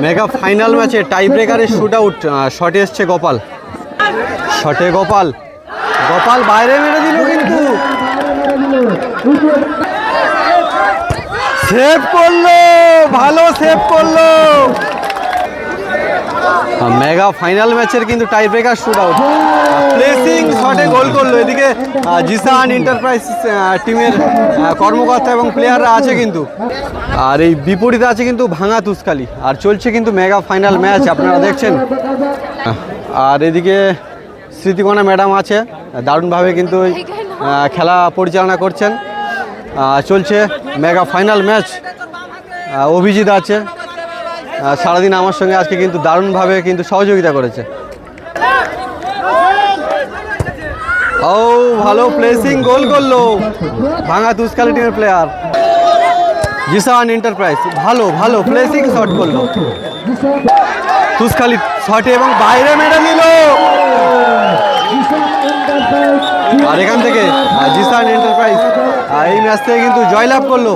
Mega final ম্যাচে টাই ব্রেকারের shoot out শটে এসছে গোপাল। শটে গোপাল, গোপাল বাইরে মেরে দিল কিন্তু সেভ করলো, ভালো সেভ করলো। মেগা ফাইনাল ম্যাচের কিন্তু tie breaker shoot out, placing শটে গোল করলো। এদিকে জিসান এন্টারপ্রাইজ টিমের কর্মকর্তা এবং প্লেয়াররা আছে কিন্তু, আর এই বিপরীতে আছে কিন্তু ভাঙা তুসকালি। আর চলছে কিন্তু মেগা ফাইনাল ম্যাচ, আপনারা দেখছেন। আর এদিকে স্মৃতিকণা ম্যাডাম আছে, দারুণভাবে কিন্তু খেলা পরিচালনা করছেন। চলছে মেগা ফাইনাল ম্যাচ। অভিজিৎ আছে, সারাদিন আমার সঙ্গে আজকে কিন্তু দারুণভাবে কিন্তু সহযোগিতা করেছে। ও ভালো প্লেসিং, গোল করলো ভাঙা তুসকালি টিমের প্লেয়ার। জিসান এন্টারপ্রাইজ ভালো ভালো প্লেসিং শট করলো, তুসকালি শটে এবং বাইরে মেরে দিল। আর এখান থেকে জিসান এন্টারপ্রাইজ এই ম্যাচ থেকে কিন্তু জয়লাভ করলো।